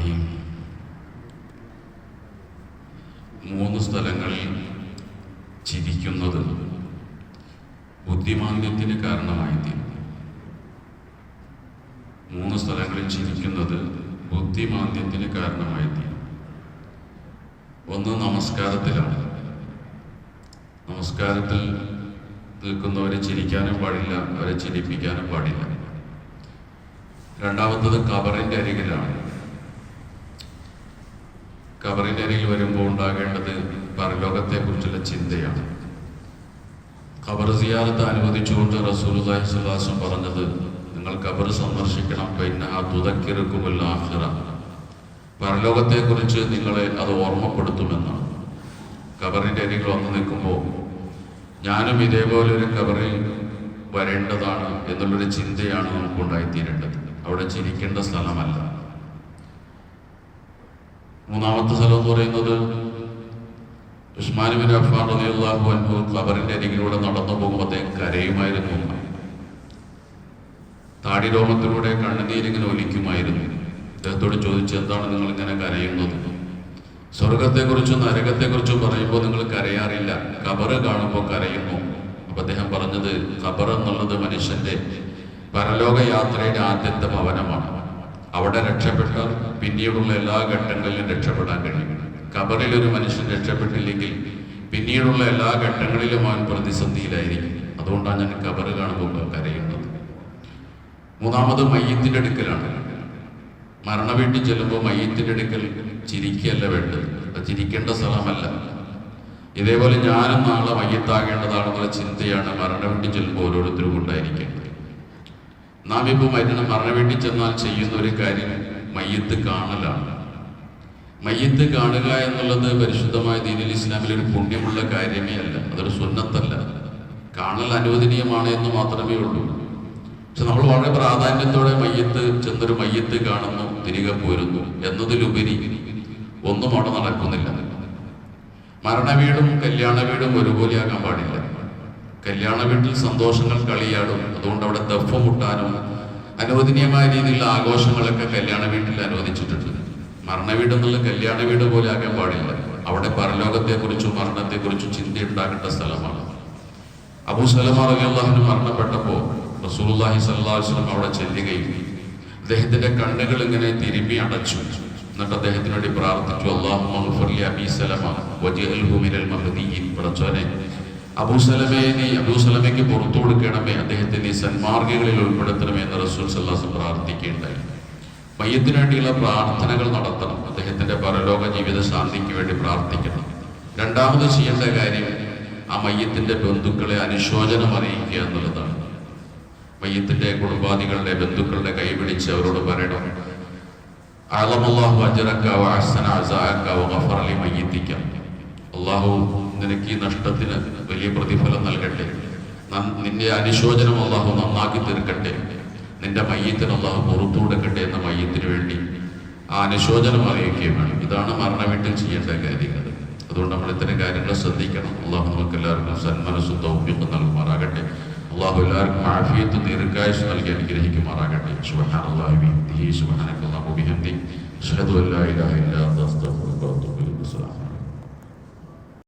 റഹീം. 3 സ്ഥലങ്ങളിൽ ചിരിക്കുന്നത് ബുദ്ധിമാന്ദ്യത്തിന് കാരണമായിത്തീരും. 3 സ്ഥലങ്ങളിൽ ചിരിക്കുന്നത് ബുദ്ധിമാന്ദ്യത്തിന് കാരണമായിത്തീരും. ഒന്ന് നമസ്കാരത്തിലാണ്. നമസ്കാരത്തിൽ നിൽക്കുന്നവരെ ചിരിക്കാനും പാടില്ല, അവരെ ചിരിപ്പിക്കാനും പാടില്ല. രണ്ടാമത്തത് ഖബറിൻ്റെ അരികിലാണ്. ഖബറിൻ്റെ അരികിൽ വരുമ്പോൾ ഉണ്ടാകേണ്ടത് പരലോകത്തെക്കുറിച്ചുള്ള ചിന്തയാണ്. ഖബർ സിയാറത്ത് അനുവദിച്ചുകൊണ്ട് റസൂലുള്ളാഹി സ്വല്ലല്ലാഹു അലൈഹി വസല്ലം പറഞ്ഞത്, നിങ്ങൾ ഖബർ സന്ദർശിക്കണം, പിന്നെ തുദക്കിറുക്കുമുൽ ആഖിറ, പരലോകത്തെക്കുറിച്ച് നിങ്ങളെ അത് ഓർമ്മപ്പെടുത്തുമെന്നാണ്. ഖബറിൻ്റെ അരികിൽ വന്ന് നിൽക്കുമ്പോൾ ഞാനും ഇതേപോലെ ഒരു ഖബറിൽ വരേണ്ടതാണ് എന്നുള്ളൊരു ചിന്തയാണ് നമുക്കുണ്ടായിത്തീരേണ്ടത്. അവിടെ ചിരിക്കേണ്ട സ്ഥലമല്ല. മൂന്നാമത്തെ സ്ഥലം എന്ന് പറയുന്നത് ഉസ്മാൻ ബിൻ അഫ്ഫാൻ റളിയല്ലാഹു അൻഹു ഖബറിന്റെ അരികിലൂടെ നടന്നു പോകുമ്പോൾ അദ്ദേഹം കരയുമായിരുന്നു. താടിരോമത്തിലൂടെ കണ്ണുനീരിങ്ങനെ ഒലിക്കുമായിരുന്നു. അദ്ദേഹത്തോട് ചോദിച്ചു, എന്താണ് നിങ്ങൾ ഇങ്ങനെ കരയുന്നത്? സ്വർഗത്തെക്കുറിച്ചും നരകത്തെക്കുറിച്ചും പറയുമ്പോൾ നിങ്ങൾ കരയാറില്ല, ഖബറ് കാണുമ്പോൾ കരയുന്നു. അപ്പൊ അദ്ദേഹം പറഞ്ഞത്, ഖബർ എന്നുള്ളത് മനുഷ്യന്റെ പരലോക യാത്രയുടെ ആദ്യത്തെ ഭവനമാണ്. അവിടെ രക്ഷപ്പെട്ടാൽ പിന്നീടുള്ള എല്ലാ ഘട്ടങ്ങളിലും രക്ഷപ്പെടാൻ കഴിയും. ഖബറിൽ ഒരു മനുഷ്യൻ രക്ഷപ്പെട്ടില്ലെങ്കിൽ പിന്നീടുള്ള എല്ലാ ഘട്ടങ്ങളിലും അവൻ പ്രതിസന്ധിയിലായിരിക്കും. അതുകൊണ്ടാണ് ഞാൻ ഖബറ് കാണുമ്പോൾ കരയുന്നത്. മൂന്നാമത് മയ്യത്തിന്റെ അടുക്കലാണ്. മരണവീട്ടിൽ ചെല്ലുമ്പോൾ മയ്യത്തിന്റെ അടുക്കൽ ചിരിക്കുകയല്ല വേണ്ടത്, അത് ചിരിക്കേണ്ട സ്ഥലമല്ല. ഇതേപോലെ ഞാനും നാളെ മയ്യത്താകേണ്ടതാണെന്നുള്ള ചിന്തയാണ് മരണവീട്ടിൽ ചെല്ലുമ്പോൾ ഓരോരുത്തരും ഉണ്ടായിരിക്കേണ്ടത്. നാം ഇപ്പോൾ മരണവീട്ടിൽ ചെന്നാൽ ചെയ്യുന്ന ഒരു കാര്യം മയ്യത്ത് കാണലാണ്. മയ്യത്ത് കാണുക എന്നുള്ളത് പരിശുദ്ധമായ ദീനുൽ ഇസ്ലാമിൽ ഒരു പുണ്യമുള്ള കാര്യമേ അല്ല, അതൊരു സുന്നത്തല്ല. കാണൽ അനുവദനീയമാണ് എന്ന് മാത്രമേ ഉള്ളൂ. പക്ഷെ നമ്മൾ വളരെ പ്രാധാന്യത്തോടെ ചെന്നൊരു മയ്യത്ത് കാണുന്നു, തിരികെ പോരുന്നു എന്നതിലുപരി ഒന്നും അവിടെ നടക്കുന്നില്ല. മരണവീടും കല്യാണ വീടും ഒരുപോലെയാകാൻ പാടില്ല. കല്യാണ വീട്ടിൽ സന്തോഷങ്ങൾ കളിയാടും, അതുകൊണ്ട് അവിടെ ദഫ് മുട്ടാനും അനുവദനീയമായ രീതിയിലുള്ള ആഘോഷങ്ങളൊക്കെ കല്യാണ വീട്ടിൽ അനുവദിച്ചിട്ടുണ്ട്. മരണവീട് എന്നുള്ള കല്യാണ വീട് പോലെ ആകാൻ പാടില്ല. അവിടെ പരലോകത്തെക്കുറിച്ചും മരണത്തെക്കുറിച്ചും ചിന്തയുണ്ടാകേണ്ട സ്ഥലമാണ്. അബൂ സലമ റളിയല്ലാഹു അൻഹു മരണപ്പെട്ടപ്പോൾ റസൂലുള്ളാഹി സ്വല്ലല്ലാഹു അലൈഹി വസല്ലം അവിടെ ചെല്ലുകയും അദ്ദേഹത്തിന്റെ കണ്ണുകൾ ഇങ്ങനെ തിരുമ്മി അടച്ചു. എന്നിട്ട് അദ്ദേഹത്തിന് വേണ്ടി പ്രാർത്ഥിച്ചു, അല്ലാഹുമ്മ ഗ്ഫിർ ലി അബീ സലമ വജ്അൽഹു മിനൽ മഹ്ദിയീൻ. പടച്ചോനെ, അബൂസലമയ്ക്ക് പുറത്തു കൊടുക്കണമേ, അദ്ദേഹത്തെ നീ സന്മാർഗികളിൽ ഉൾപ്പെടുത്തണമേ എന്ന് റസൂൽ സ്വല്ലല്ലാഹു അലൈഹി വസല്ലം പ്രാർത്ഥിക്കുകയുണ്ടായി. മയ്യത്തിന് വേണ്ടിയുള്ള പ്രാർത്ഥനകൾ നടത്തണം. അദ്ദേഹത്തിന്റെ പരലോക ജീവിത ശാന്തിക്ക് വേണ്ടി പ്രാർത്ഥിക്കണം. രണ്ടാമത് ചെയ്യേണ്ട കാര്യം ആ മയ്യത്തിന്റെ ബന്ധുക്കളെ അനുശോചനം അറിയിക്കുക എന്നുള്ളതാണ്. മയ്യത്തിന്റെ കുടുംബാദികളുടെ ബന്ധുക്കളുടെ കൈപിടിച്ച് അവരോട് പറയണം, അഅലമല്ലാഹു അജ്റക വഅഹ്സന അസാഅക വഗഫറ ലി മയ്യിതിക. അല്ലാഹു നിനക്ക് ഈ നഷ്ടത്തിന് വലിയ പ്രതിഫലം നൽകട്ടെ, നിന്റെ അനുശോചനം അല്ലാഹു നന്നാക്കി തീർക്കട്ടെ, നിന്റെ മയ്യത്തിന് അല്ലാഹു പുറത്തു കൊടുക്കട്ടെ എന്ന മയ്യത്തിന് വേണ്ടി ആ അനുശോചനം അറിയിക്കുകയും വേണം. ഇതാണ് മരണവീട്ടിൽ ചെയ്യേണ്ട കാര്യങ്ങൾ. അതുകൊണ്ട് നമ്മൾ ഇത്തരം കാര്യങ്ങൾ ശ്രദ്ധിക്കണം. അല്ലാഹു നമുക്ക് എല്ലാവർക്കും സന്മനസ്സും തൗഫീഖും നൽകുമാറാകട്ടെ. അല്ലാഹു എല്ലാവർക്കും ആഫിയത്ത് ദീർഘായുസ്സ് നൽകി അനുഗ്രഹിക്കുമാറാകട്ടെ. സുബ്ഹാനല്ലാഹി വബിഹംദിഹി സുബ്ഹാനക്കല്ലാഹു വബിഹംദിഹി അശ്ഹദു അല്ലാ ഇലാഹ ഇല്ലാ അൻത അസ്തഗ്ഫിറുക വഅതൂബു ഇലൈക്.